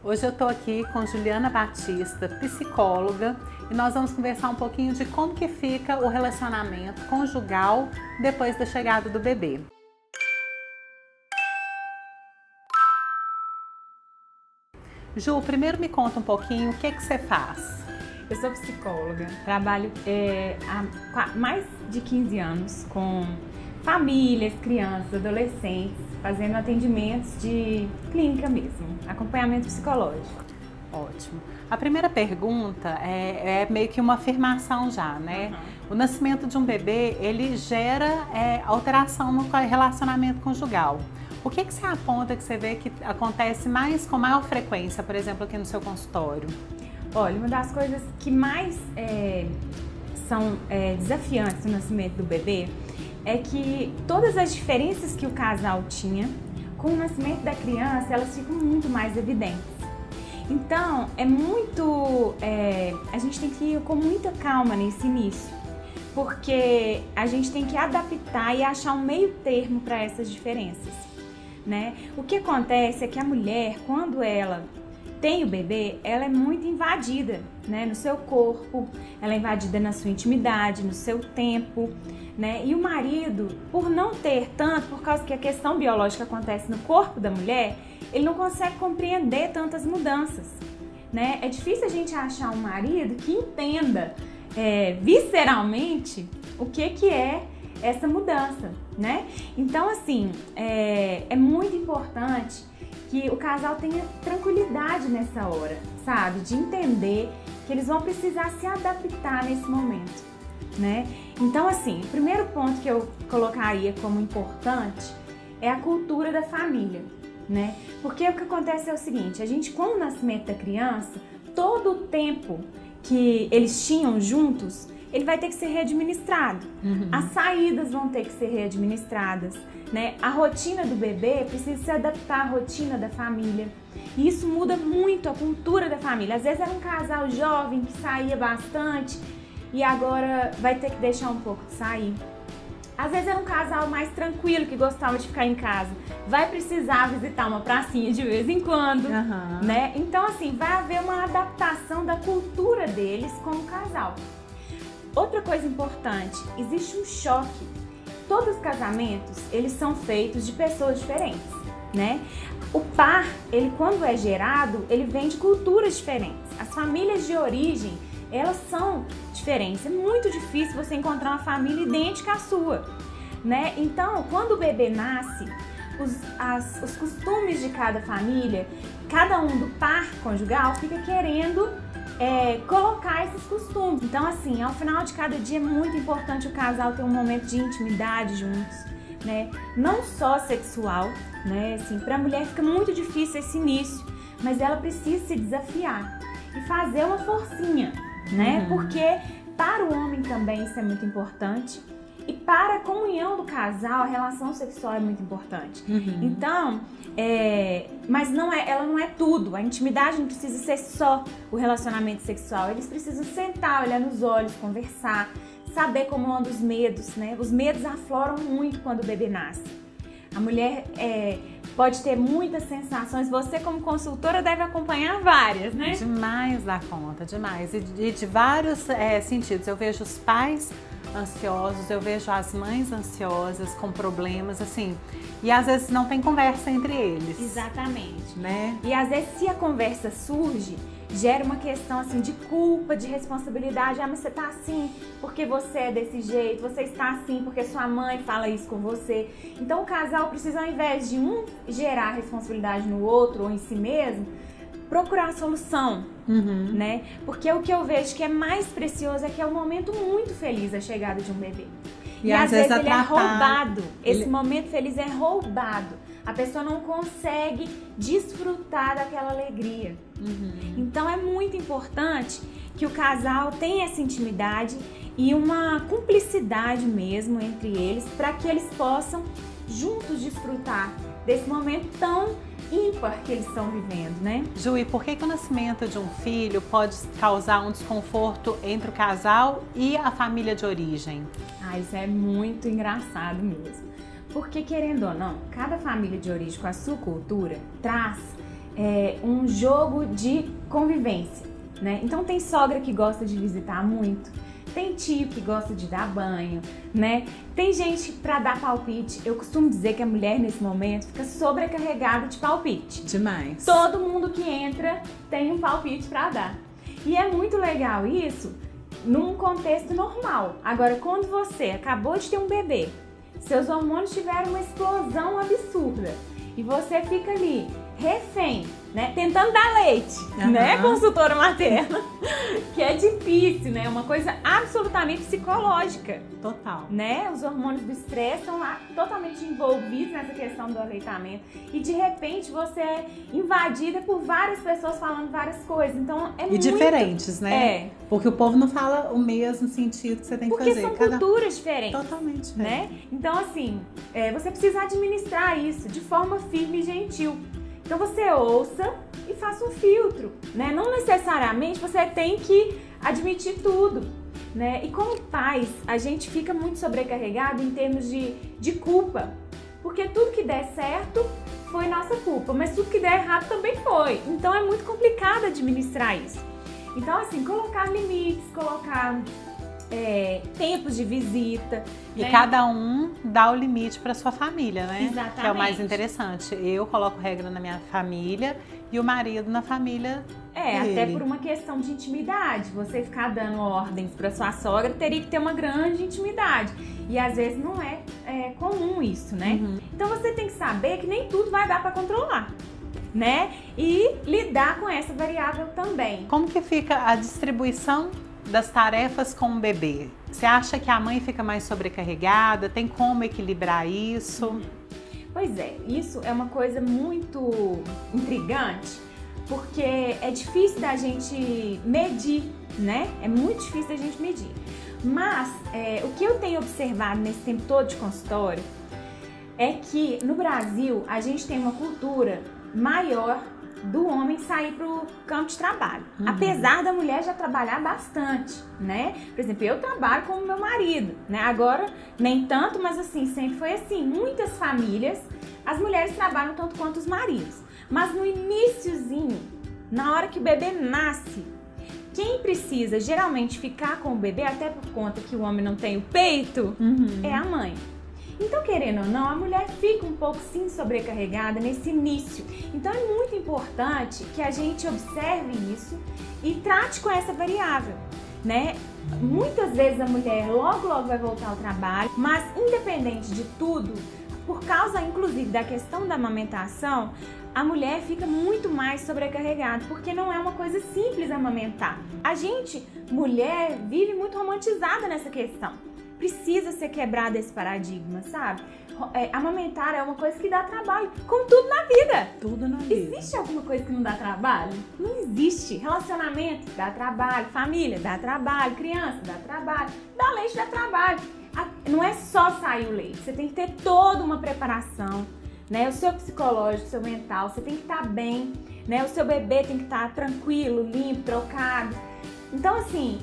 Hoje eu estou aqui com Juliana Batista, psicóloga, e nós vamos conversar um pouquinho de como que fica o relacionamento conjugal depois da chegada do bebê. Ju, primeiro me conta um pouquinho o que você faz. Eu sou psicóloga, trabalho há mais de 15 anos com famílias, crianças, adolescentes, fazendo atendimentos de clínica mesmo, acompanhamento psicológico. Ótimo. A primeira pergunta é meio que uma afirmação já, né? O nascimento de um bebê, ele gera alteração no relacionamento conjugal. O que você aponta que você vê que acontece com maior frequência, por exemplo, aqui no seu consultório? Olha, uma das coisas que mais são desafiantes no nascimento do bebê é que todas as diferenças que o casal tinha, com o nascimento da criança, elas ficam muito mais evidentes. Então, a gente tem que ir com muita calma nesse início, porque a gente tem que adaptar e achar um meio termo para essas diferenças, né? O que acontece é que a mulher, quando ela tem o bebê, ela é muito invadida, né, no seu corpo, ela é invadida na sua intimidade, no seu tempo, né? E o marido, por não ter tanto, por causa que a questão biológica acontece no corpo da mulher, ele não consegue compreender tantas mudanças, né? É difícil a gente achar um marido que entenda visceralmente o que é essa mudança, né? Então, assim, é muito importante que o casal tenha tranquilidade nessa hora, sabe? De entender que eles vão precisar se adaptar nesse momento, né? Então, assim, o primeiro ponto que eu colocaria como importante é a cultura da família, né? Porque o que acontece é o seguinte, a gente, com o nascimento da criança, todo o tempo que eles tinham juntos, ele vai ter que ser readministrado. As saídas vão ter que ser readministradas, né? A rotina do bebê precisa se adaptar à rotina da família. E isso muda muito a cultura da família. Às vezes era um casal jovem que saía bastante e agora vai ter que deixar um pouco de sair. Às vezes era um casal mais tranquilo que gostava de ficar em casa. Vai precisar visitar uma pracinha de vez em quando, né? Então, assim, vai haver uma adaptação da cultura deles como casal. Outra coisa importante, existe um choque. Todos os casamentos, eles são feitos de pessoas diferentes, né? O par, ele quando é gerado, ele vem de culturas diferentes. As famílias de origem, elas são diferentes. É muito difícil você encontrar uma família idêntica à sua, né? Então, quando o bebê nasce, os costumes de cada família, cada um do par conjugal fica querendo colocar esses costumes. Então, assim, ao final de cada dia é muito importante o casal ter um momento de intimidade juntos, né? Não só sexual, né? Assim, para a mulher fica muito difícil esse início, mas ela precisa se desafiar e fazer uma forcinha, né? Porque para o homem também isso é muito importante. E para a comunhão do casal, a relação sexual é muito importante. Então, mas ela não é tudo. A intimidade não precisa ser só o relacionamento sexual. Eles precisam sentar, olhar nos olhos, conversar, saber como andam os medos, né? Os medos afloram muito quando o bebê nasce. A mulher pode ter muitas sensações. Você, como consultora, deve acompanhar várias, né? Demais da conta, demais. E de vários sentidos. Eu vejo os pais ansiosos, eu vejo as mães ansiosas, com problemas, assim, e às vezes não tem conversa entre eles. Exatamente. Né? E às vezes, se a conversa surge, gera uma questão, assim, de culpa, de responsabilidade. Ah, mas você tá assim porque você é desse jeito, você está assim porque sua mãe fala isso com você. Então, o casal precisa, ao invés de um gerar responsabilidade no outro ou em si mesmo, procurar a solução, né? Porque o que eu vejo que é mais precioso é que é um momento muito feliz a chegada de um bebê. E às vezes ele é roubado. Esse momento feliz é roubado. A pessoa não consegue desfrutar daquela alegria. Então é muito importante que o casal tenha essa intimidade e uma cumplicidade mesmo entre eles, para que eles possam juntos desfrutar desse momento tão ímpar que eles estão vivendo, né? Ju, e por que o nascimento de um filho pode causar um desconforto entre o casal e a família de origem? Isso é muito engraçado mesmo. Porque, querendo ou não, cada família de origem com a sua cultura traz um jogo de convivência, né? Então tem sogra que gosta de visitar muito, tem tio que gosta de dar banho, né? Tem gente para dar palpite. Eu costumo dizer que a mulher nesse momento fica sobrecarregada de palpite. Demais. Todo mundo que entra tem um palpite para dar. E é muito legal isso num contexto normal. Agora, quando você acabou de ter um bebê, seus hormônios tiveram uma explosão absurda e você fica ali refém, né, tentando dar leite, né, consultora materna, que é difícil, né, uma coisa absolutamente psicológica. Total. Né, os hormônios do estresse estão lá totalmente envolvidos nessa questão do aleitamento e de repente você é invadida por várias pessoas falando várias coisas, então é muito... diferentes, né? Porque o povo não fala o mesmo sentido que você tem que fazer. Porque são culturas diferentes. Totalmente diferentes. Né? Então assim, você precisa administrar isso de forma firme e gentil. Então você ouça e faça um filtro, né? Não necessariamente você tem que admitir tudo, né? E como pais, a gente fica muito sobrecarregado em termos de culpa, porque tudo que der certo foi nossa culpa, mas tudo que der errado também foi. Então é muito complicado administrar isso. Então assim, colocar limites, colocar tempos de visita. E né? cada um dá o limite para sua família, né? Exatamente. Que é o mais interessante. Eu coloco regra na minha família e o marido na família dele. Até por uma questão de intimidade. Você ficar dando ordens para sua sogra teria que ter uma grande intimidade. E às vezes não é comum isso, né? Uhum. Então você tem que saber que nem tudo vai dar para controlar, né? E lidar com essa variável também. Como que fica a distribuição das tarefas com o bebê? Você acha que a mãe fica mais sobrecarregada? Tem como equilibrar isso? Pois é, isso é uma coisa muito intrigante, porque é difícil da gente medir, né? É muito difícil da gente medir. Mas o que eu tenho observado nesse tempo todo de consultório é que no Brasil a gente tem uma cultura maior do homem sair para o campo de trabalho. Apesar da mulher já trabalhar bastante, né? Por exemplo, eu trabalho com o meu marido, né? Agora, nem tanto, mas assim, sempre foi assim. Muitas famílias, as mulheres trabalham tanto quanto os maridos. Mas no iniciozinho, na hora que o bebê nasce, quem precisa geralmente ficar com o bebê, até por conta que o homem não tem o peito, é a mãe. Então, querendo ou não, a mulher fica um pouco sim sobrecarregada nesse início. Então é muito importante que a gente observe isso e trate com essa variável, né? Muitas vezes a mulher logo vai voltar ao trabalho, mas independente de tudo, por causa inclusive da questão da amamentação, a mulher fica muito mais sobrecarregada, porque não é uma coisa simples amamentar. A gente, mulher, vive muito romantizada nessa questão. Precisa ser quebrado esse paradigma, sabe? Amamentar é uma coisa que dá trabalho, como tudo na vida. Tudo na vida. Existe alguma coisa que não dá trabalho? Não existe. Relacionamento dá trabalho, família dá trabalho, criança dá trabalho, dar leite dá trabalho. Não é só sair o leite, você tem que ter toda uma preparação, né? O seu psicológico, o seu mental, você tem que estar bem, né? O seu bebê tem que estar tranquilo, limpo, trocado. Então, assim,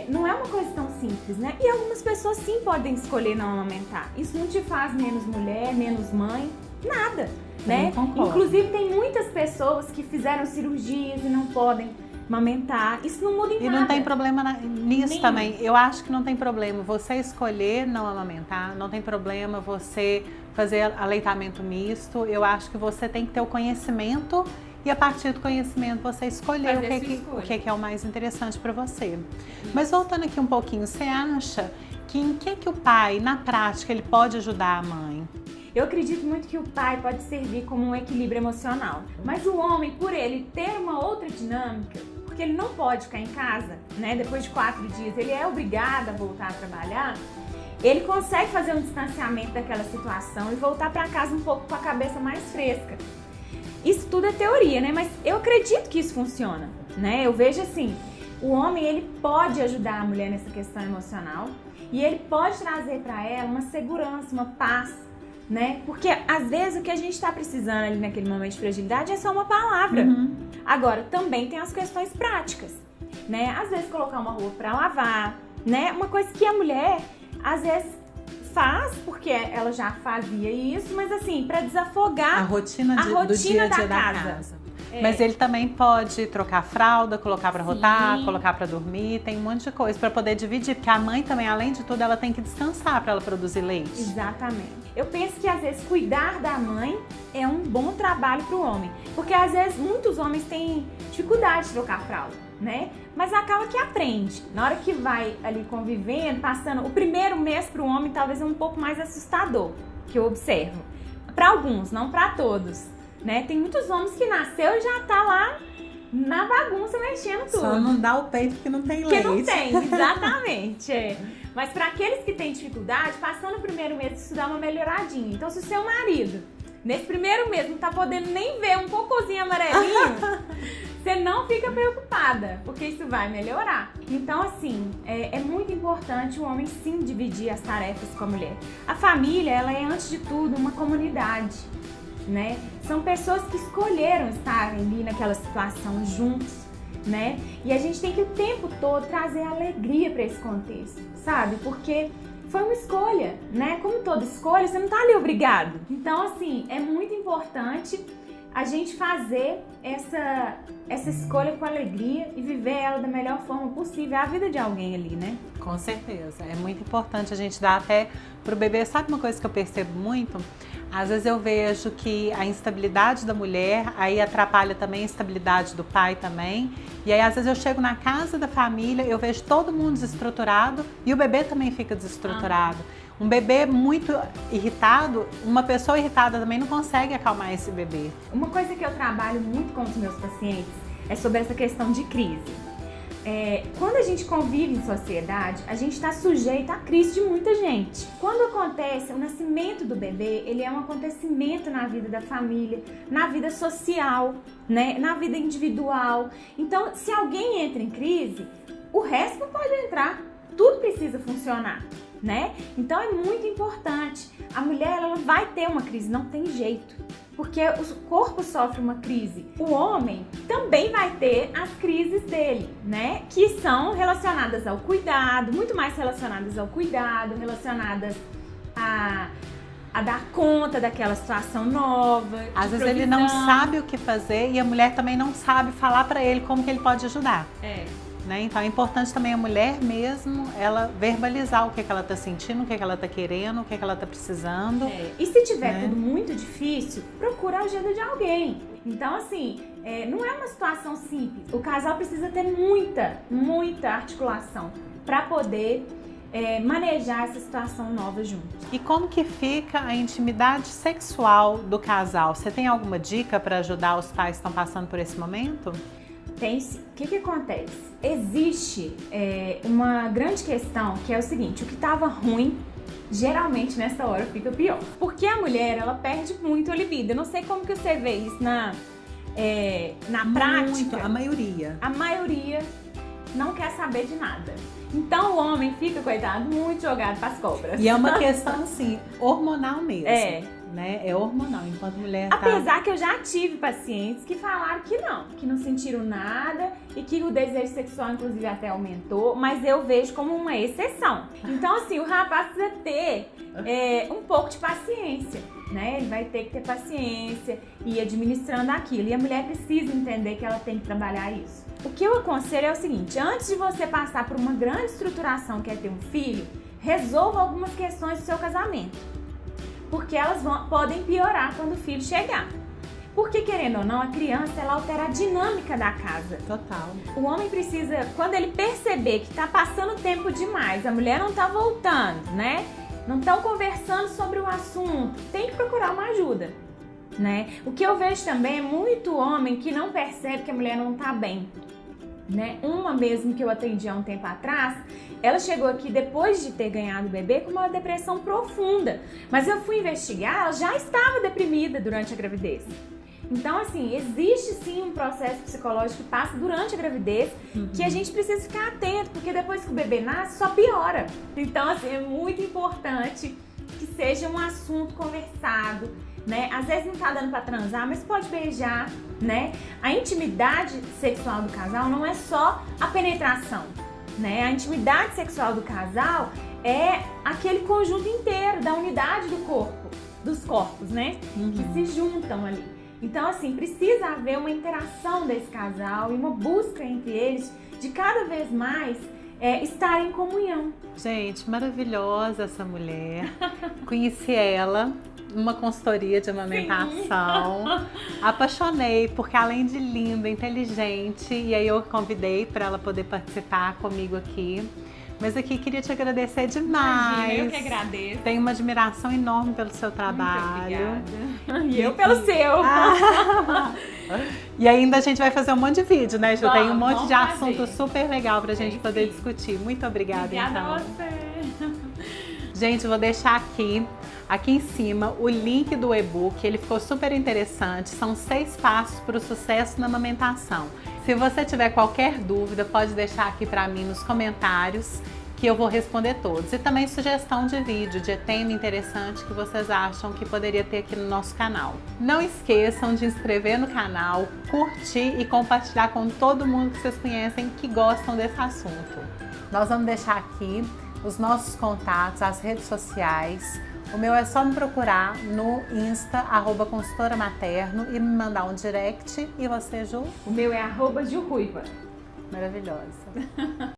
não é uma coisa tão simples, né? E algumas pessoas sim podem escolher não amamentar. Isso não te faz menos mulher, menos mãe, nada, né? Inclusive, tem muitas pessoas que fizeram cirurgias e não podem amamentar. Isso não muda em nada. E não tem problema nisso Nenhum. também. Eu acho que não tem problema você escolher não amamentar, não tem problema você fazer aleitamento misto. Eu acho que você tem que ter o conhecimento e a partir do conhecimento você escolher o que é o mais interessante para você. Mas voltando aqui um pouquinho, você acha que em que o pai, na prática, ele pode ajudar a mãe? Eu acredito muito que o pai pode servir como um equilíbrio emocional. Mas o homem, por ele ter uma outra dinâmica, porque ele não pode ficar em casa, né? Depois de 4 dias, ele é obrigado a voltar a trabalhar. Ele consegue fazer um distanciamento daquela situação e voltar para casa um pouco com a cabeça mais fresca. Isso tudo é teoria, né? Mas eu acredito que isso funciona, né? Eu vejo assim, o homem, ele pode ajudar a mulher nessa questão emocional e ele pode trazer para ela uma segurança, uma paz, né? Porque às vezes o que a gente está precisando ali naquele momento de fragilidade é só uma palavra. Agora, também tem as questões práticas, né? Às vezes colocar uma roupa para lavar, né? Uma coisa que a mulher, às vezes, faz, porque ela já fazia isso, mas assim, para desafogar a rotina do dia a dia da casa. Mas ele também pode trocar fralda, colocar para rotar, colocar para dormir, tem um monte de coisa para poder dividir, porque a mãe também, além de tudo, ela tem que descansar para ela produzir leite. Exatamente. Eu penso que às vezes cuidar da mãe é um bom trabalho para o homem, porque às vezes muitos homens têm dificuldade de trocar fralda, né? Mas acaba que aprende. Na hora que vai ali convivendo, passando, o primeiro mês para o homem talvez é um pouco mais assustador, que eu observo. Para alguns, não para todos, né? Tem muitos homens que nasceu e já tá lá na bagunça mexendo tudo. Só não dá o peito porque não tem leite. Porque não tem, exatamente. Mas para aqueles que têm dificuldade, passando o primeiro mês, isso dá uma melhoradinha. Então, se o seu marido, nesse primeiro mês, não tá podendo nem ver um cocôzinho amarelinho, você não fica preocupada, porque isso vai melhorar. Então, assim, é muito importante o homem, sim, dividir as tarefas com a mulher. A família, ela é, antes de tudo, uma comunidade, né? São pessoas que escolheram estar ali naquela situação juntos, né? E a gente tem que o tempo todo trazer alegria para esse contexto, sabe? Porque foi uma escolha, né? Como toda escolha, você não tá ali obrigado. Então, assim, é muito importante a gente fazer essa escolha com alegria e viver ela da melhor forma possível, a vida de alguém ali, né? Com certeza, é muito importante a gente dar até pro bebê. Sabe uma coisa que eu percebo muito? Às vezes eu vejo que a instabilidade da mulher aí atrapalha também a estabilidade do pai também. E aí às vezes eu chego na casa da família, eu vejo todo mundo desestruturado e o bebê também fica desestruturado. Um bebê muito irritado, uma pessoa irritada também não consegue acalmar esse bebê. Uma coisa que eu trabalho muito com os meus pacientes é sobre essa questão de crise. Quando a gente convive em sociedade, a gente está sujeito à crise de muita gente. Quando acontece o nascimento do bebê, ele é um acontecimento na vida da família, na vida social, né? Na vida individual. Então, se alguém entra em crise, o resto não pode entrar. Tudo precisa funcionar, né? Então é muito importante. A mulher, ela vai ter uma crise, não tem jeito, porque o corpo sofre uma crise. O homem também vai ter as crises dele, né? Que são relacionadas ao cuidado, muito mais relacionadas ao cuidado, relacionadas a dar conta daquela situação nova. Às vezes ele não sabe o que fazer e a mulher também não sabe falar pra ele como que ele pode ajudar. Né? Então é importante também a mulher mesmo, ela verbalizar o que ela está sentindo, o que ela está querendo, o que ela está precisando. E se tiver tudo muito difícil, procura a ajuda de alguém. Então, assim, não é uma situação simples. O casal precisa ter muita articulação para poder manejar essa situação nova juntos. E como que fica a intimidade sexual do casal? Você tem alguma dica para ajudar os pais que estão passando por esse momento? Tem sim. O que acontece? Existe uma grande questão que é o seguinte: o que estava ruim, geralmente nessa hora fica pior. Porque a mulher, ela perde muito a libido. Eu não sei como que você vê isso na prática. A maioria. A maioria não quer saber de nada. Então o homem fica, coitado, muito jogado para as cobras. E é uma questão, assim, hormonal mesmo. Né? É hormonal, enquanto mulher Apesar que eu já tive pacientes que falaram que não sentiram nada e que o desejo sexual, inclusive, até aumentou, mas eu vejo como uma exceção. Então, assim, o rapaz precisa ter um pouco de paciência, né? Ele vai ter que ter paciência e ir administrando aquilo. E a mulher precisa entender que ela tem que trabalhar isso. O que eu aconselho é o seguinte: antes de você passar por uma grande estruturação que é ter um filho, resolva algumas questões do seu casamento. Porque elas podem piorar quando o filho chegar. Porque, querendo ou não, a criança, ela altera a dinâmica da casa. Total. O homem precisa, quando ele perceber que tá passando tempo demais, a mulher não tá voltando, né? Não estão conversando sobre o assunto, tem que procurar uma ajuda, né? O que eu vejo também é muito homem que não percebe que a mulher não tá bem. Né? Uma mesmo que eu atendi há um tempo atrás, ela chegou aqui depois de ter ganhado o bebê com uma depressão profunda, mas eu fui investigar, ela já estava deprimida durante a gravidez. Então, assim, existe sim um processo psicológico que passa durante a gravidez, que a gente precisa ficar atento, porque depois que o bebê nasce, só piora. Então, assim, é muito importante que seja um assunto conversado, né? Às vezes não tá dando pra transar, mas pode beijar, né? A intimidade sexual do casal não é só a penetração, né? A intimidade sexual do casal é aquele conjunto inteiro da unidade do corpo, dos corpos, né? Que se juntam ali. Então, assim, precisa haver uma interação desse casal e uma busca entre eles de cada vez mais estar em comunhão. Gente, maravilhosa essa mulher. Conheci ela numa consultoria de amamentação. Apaixonei, porque além de linda, inteligente, e aí eu convidei para ela poder participar comigo aqui. Mas aqui queria te agradecer demais. Imagina, eu que agradeço. Tenho uma admiração enorme pelo seu trabalho. Muito obrigada. E eu pelo seu. E ainda a gente vai fazer um monte de vídeo, né, Ju? Tem um monte de fazer. assunto super legal pra gente poder discutir. Muito obrigada, Obrigada então. a você. Gente, vou deixar aqui em cima, o link do e-book. Ele ficou super interessante. São 6 passos para o sucesso na amamentação. Se você tiver qualquer dúvida, pode deixar aqui para mim nos comentários, que eu vou responder todos. E também sugestão de vídeo, de tema interessante que vocês acham que poderia ter aqui no nosso canal. Não esqueçam de se inscrever no canal, curtir e compartilhar com todo mundo que vocês conhecem que gostam desse assunto. Nós vamos deixar aqui os nossos contatos, as redes sociais. O meu é só me procurar no Insta, @consultoramaterno, e me mandar um direct. E você, Ju? O meu é @JuRuiva. Maravilhosa.